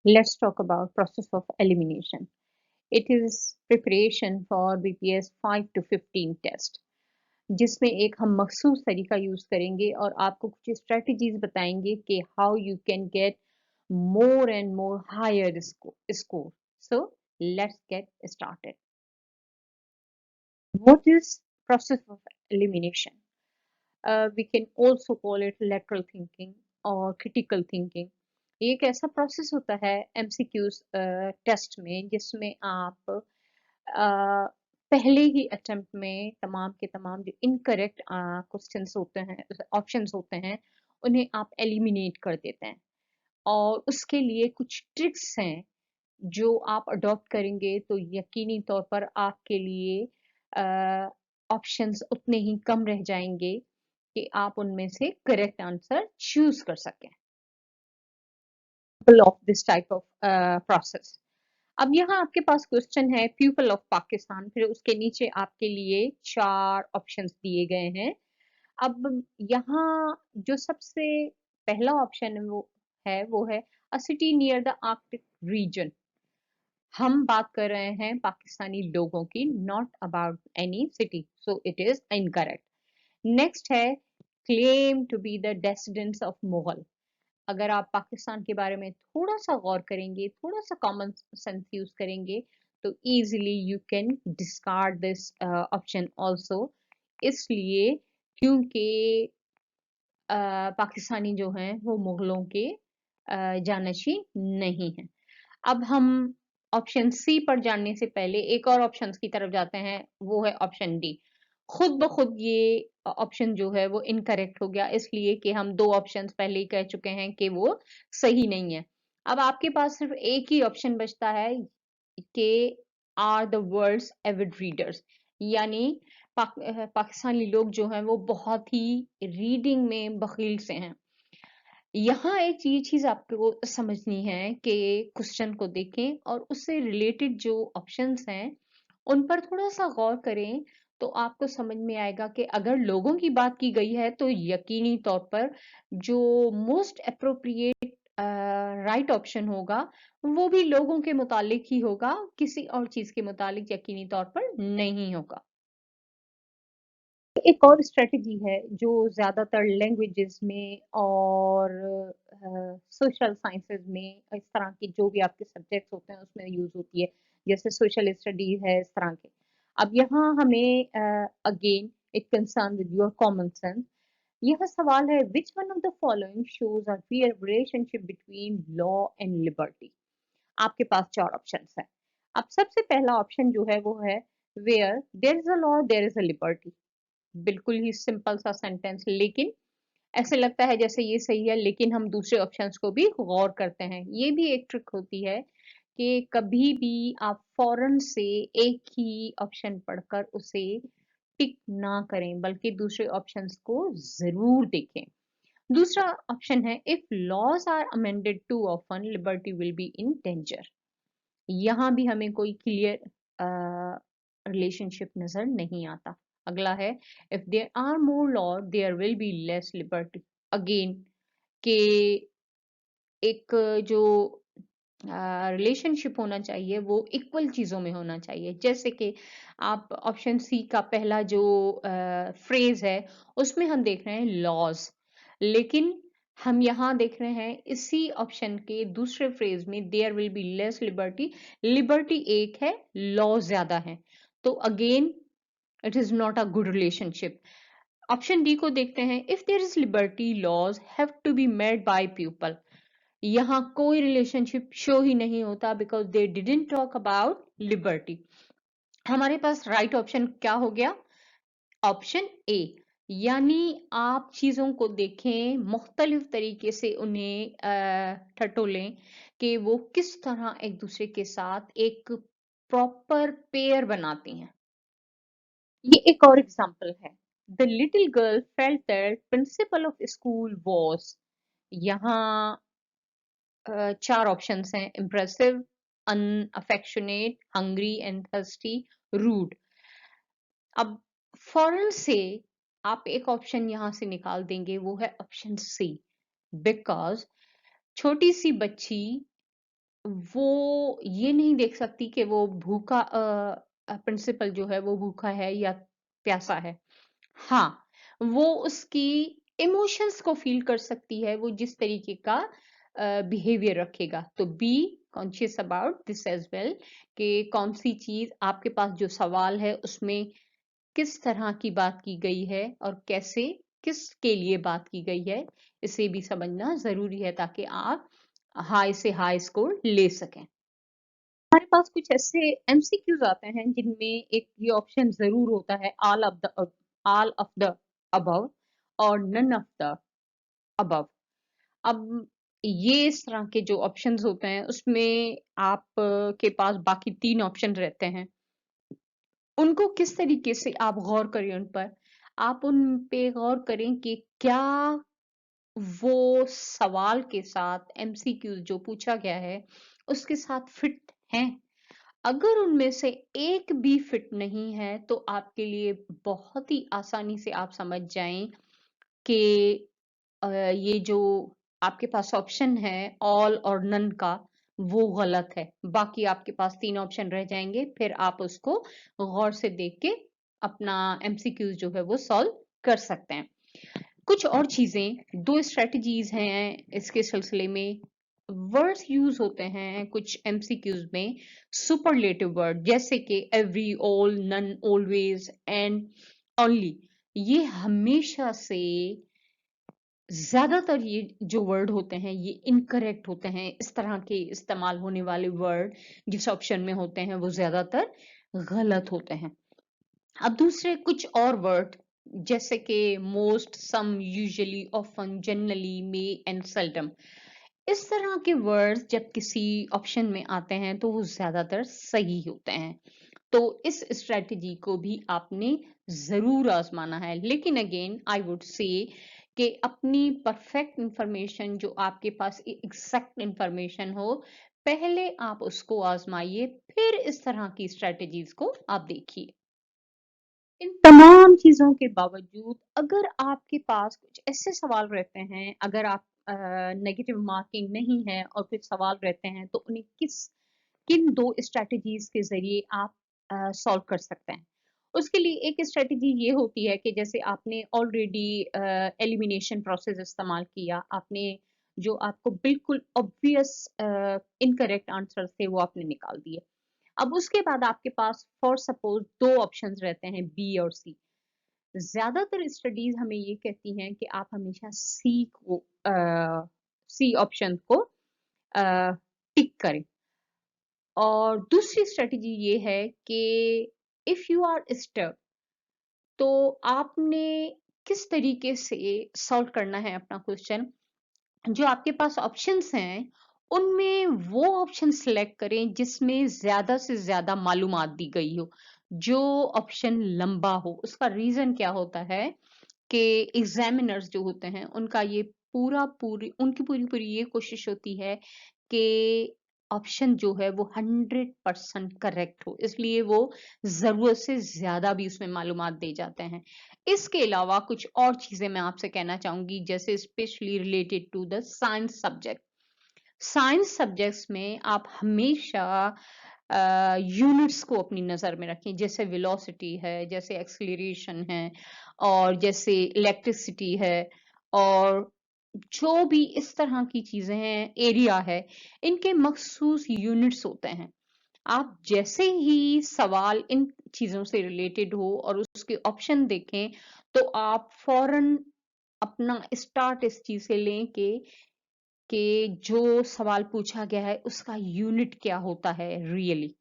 Let's talk about process of elimination. It is preparation for BPS 5 to 15 test जिसमें एक हम मखसूस तरीका यूज करेंगे और आपको कुछ स्ट्रेटजीज बताएंगे कि how you can get more and more higher score. So let's get started. What is process of elimination? We can also call it lateral thinking or critical thinking. ये एक ऐसा प्रोसेस होता है एमसीक्यूज टेस्ट में जिसमें आप पहले ही attempt में तमाम के तमाम जो इनकरेक्ट क्वेश्चंस होते हैं, ऑप्शंस होते हैं, उन्हें आप एलिमिनेट कर देते हैं. और उसके लिए कुछ ट्रिक्स हैं जो आप अडॉप्ट करेंगे तो यकीनी तौर पर आपके लिए ऑप्शंस उतने ही कम रह जाएंगे कि आप उनमें से करेक्ट आंसर चूज कर सकें. Of this type of process. अब यहाँ आपके पास क्वेश्चन है पीपल ऑफ पाकिस्तान, फिर उसके नीचे आपके लिए 4 ऑप्शंस दिए गए हैं. अब यहाँ जो सबसे पहला ऑप्शन वो है a city near the Arctic region. हम बात कर रहे हैं पाकिस्तानी लोगों की, not about any city, so it is incorrect. Next है claim to be the descendants of Mughal. अगर आप पाकिस्तान के बारे में थोड़ा सा गौर करेंगे, थोड़ा सा कॉमन सेंस यूज करेंगे, तो easily you can discard this option also. इसलिए क्योंकि पाकिस्तानी जो हैं वो मुगलों के जानशीन नहीं हैं. अब हम ऑप्शन सी पर जानने से पहले एक और ऑप्शन की तरफ जाते हैं, वो है ऑप्शन डी. खुद ब खुद ये ऑप्शन जो है वो इनकरेक्ट हो गया, इसलिए कि हम 2 ऑप्शंस पहले ही कह चुके हैं कि वो सही नहीं है. अब आपके पास सिर्फ एक ही ऑप्शन बचता है कि are the world's avid readers, यानी पाकिस्तानी लोग जो हैं वो बहुत ही रीडिंग में बखील से हैं. यहाँ एक ये चीज आपको समझनी है कि क्वेश्चन को देखें और उससे रिलेटेड जो ऑप्शंस हैं उन पर थोड़ा सा गौर करें, तो आपको समझ में आएगा कि अगर लोगों की बात की गई है तो यकीनी तौर पर जो मोस्ट अप्रोप्रिएट राइट ऑप्शन होगा वो भी लोगों के मुतालिक ही होगा, किसी और चीज के मुतालिक यकीनी तौर पर नहीं होगा. एक और स्ट्रेटजी है जो ज़्यादातर लैंग्वेजेस में और सोशल साइंसेज में, इस तरह के जो भी आपके सब्जेक्ट्स होते हैं उसमें यूज़ होती है, जैसे सोशल स्टडीज है, इस तरह के. अब यहाँ हमें again it concern with your common sense. यह सवाल है which one of the following shows a clear relationship between law and liberty. आपके पास 4 ऑप्शंस हैं. अब सबसे पहला ऑप्शन जो है वो है where there is a law there is a liberty. बिल्कुल ही सिंपल सा सेंटेंस, लेकिन ऐसे लगता है जैसे ये सही है, लेकिन हम दूसरे ऑप्शंस को भी गौर करते हैं. ये भी एक ट्रिक होती है कि कभी भी आप फौरन से एक ही ऑप्शन पढ़कर उसे टिक ना करें, बल्कि दूसरे ऑप्शंस को जरूर देखें. दूसरा ऑप्शन है if laws are amended too often liberty will be in danger. यहाँ भी हमें कोई क्लियर रिलेशनशिप नजर नहीं आता. अगला है if there are more law there will be less liberty. Again के एक जो रिलेशनशिप होना चाहिए वो इक्वल चीजों में होना चाहिए. जैसे कि आप ऑप्शन सी का पहला जो फ्रेज है उसमें हम देख रहे हैं लॉज, लेकिन हम यहाँ देख रहे हैं इसी ऑप्शन के दूसरे फ्रेज में there will be less liberty. Liberty एक है, लॉ ज्यादा है, तो again it is not a good relationship. Option D को देखते हैं if there is liberty laws have to be made by people. यहाँ कोई रिलेशनशिप शो ही नहीं होता because they didn't talk about liberty. हमारे पास राइट ऑप्शन क्या हो गया? Option A. यानी आप चीजों को देखें, मुख्तलिफ तरीके से उन्हें टटोलें कि वो किस तरह एक दूसरे के साथ एक प्रॉपर पेयर बनाती हैं. ये एक और एग्जांपल है. The little girl felt that principal of school was. यहाँ 4 ऑप्शंस हैं: impressive, unaffectionate, hungry and thirsty, rude. अब फौरन से आप एक ऑप्शन यहां से निकाल देंगे, वो है ऑप्शन सी. बिकॉज छोटी सी बच्ची वो ये नहीं देख सकती कि वो भूखा प्रिंसिपल जो है वो भूखा है या प्यासा है। हाँ, वो उसकी इमोशंस को फ़ील कर सकती है, वो जिस तरीके का बिहेवियर रखेगा। तो be conscious about this as well कि कौन-सी चीज़ आपके पास जो सवाल है उसमें किस तरह की बात की गई है और कैसे, किसके लिए बात की गई है, इसे भी समझना ज़रूरी है ताकि आप हाई से हाई स्कोर ले सकें। हमारे पास कुछ ऐसे एमसीक्यूज़ आते हैं जिनमें एक ये ऑप्शन ज़रूर होता है ऑल ऑफ द अबव और नन ऑफ द अबव। अब ये इस तरह के जो ऑप्शंस होते हैं उसमें आप के पास बाकी 3 ऑप्शन रहते हैं। उनको किस तरीके से आप गौर करें उन पर। आप उन पे गौर करें कि क्या वो सवाल के साथ एमसीक्यू जो पूछा गया है, उसके साथ फिट हैं। अगर उनमें से एक भी फिट नहीं है, तो आपके लिए बहुत ही आसानी से आप समझ जाएँ कि ये जो आपके पास ऑप्शन है ऑल और नन का, वो गलत है। बाकी आपके पास 3 ऑप्शन रह जाएँगे, फिर आप उसको गौर से देख के अपना एमसीक्यू जो है वो सॉल्व कर सकते हैं। कुछ और चीज़ें 2 स्ट्रैटेजीज़ हैं इसके सिलसिले में। वर्ड्स यूज़ होते हैं कुछ एमसीक्यूज़ में सुपरलेटिव वर्ड जैसे कि every, all, none, always and only. ये हमेशा से ज़्यादातर ये जो वर्ड होते हैं ये इनकरेक्ट होते हैं। इस तरह के इस्तेमाल होने वाले वर्ड जिस ऑप्शन में होते हैं वो ज़्यादातर गलत होते हैं। अब दूसरे कुछ और वर्ड जैसे कि most, some, usually, often, generally, may and seldom. इस तरह के वर्ड्स जब किसी ऑप्शन में आते हैं तो वो ज्यादातर सही होते हैं। तो इस स्ट्रेटजी को भी आपने जरूर आजमाना है, लेकिन अगेन आई वुड से कि अपनी परफेक्ट इंफॉर्मेशन जो आपके पास एग्जैक्ट इंफॉर्मेशन हो, पहले आप उसको आजमाइए, फिर इस तरह की स्ट्रेटजीज को आप देखिए। इन तमाम चीज़ों के बावजूद अगर आपके पास कुछ ऐसे सवाल रहते हैं, अगर आप नेगेटिव मार्किंग नहीं है और कुछ सवाल रहते हैं, तो उन्हें किन 2 स्ट्रैटेजीज़ के ज़रिए आप सॉल्व कर सकते हैं। उसके लिए एक स्ट्रैटेजी ये होती है कि जैसे आपने ऑलरेडी एलिमिनेशन प्रोसेस इस्तेमाल किया, आपने जो आपको बिल्कुल ऑब्वियस इनकरेक्ट आंसर थे, वो आपने निकाल दिए। अब उसके बाद आपके पास फॉर सपोज 2 ऑप्शंस रहते हैं बी और सी। ज़्यादातर स्टडीज़ हमें ये कहती हैं कि आप हमेशा सी ऑप्शन को टिक करें। और दूसरी स्ट्रेटजी ये है कि इफ यू आर स्टक, तो आपने किस तरीके से सॉल्व करना है अपना क्वेश्चन। जो आपके पास ऑप्शंस हैं, उनमें वो ऑप्शन सिलेक्ट करें जिसमें ज़्यादा से ज़्यादा मालूमात दी गई हो, जो ऑप्शन लंबा हो। उसका रीज़न क्या होता है कि एग्ज़ामिनर्स जो होते हैं, उनका ये उनकी पूरी-पूरी ये कोशिश होती है कि ऑप्शन जो है वो 100% करेक्ट हो, इसलिए वो ज़रूरत से ज़्यादा भी उसमें मालूमात दे जाते हैं। इसके अलावा कुछ और चीज़ें मैं आपसे कहना चाहूँगी, जैसे specially related to the science subject. Science subjects में आप हमेशा यूनिट्स को अपनी नज़र में रखें, जैसे वेलोसिटी है, जैसे एक्सेलरेशन है और जैसे इलेक्ट्रिसिटी है और जो भी इस तरह की चीज़ें हैं, एरिया है, इनके मखसूस यूनिट्स होते हैं। आप जैसे ही सवाल इन चीज़ों से रिलेटेड हो और उसके ऑप्शन देखें, तो आप फ़ौरन अपना स्टार्ट इस चीज़ से लें कि जो सवाल पूछा गया है, उसका यूनिट क्या होता है रियली।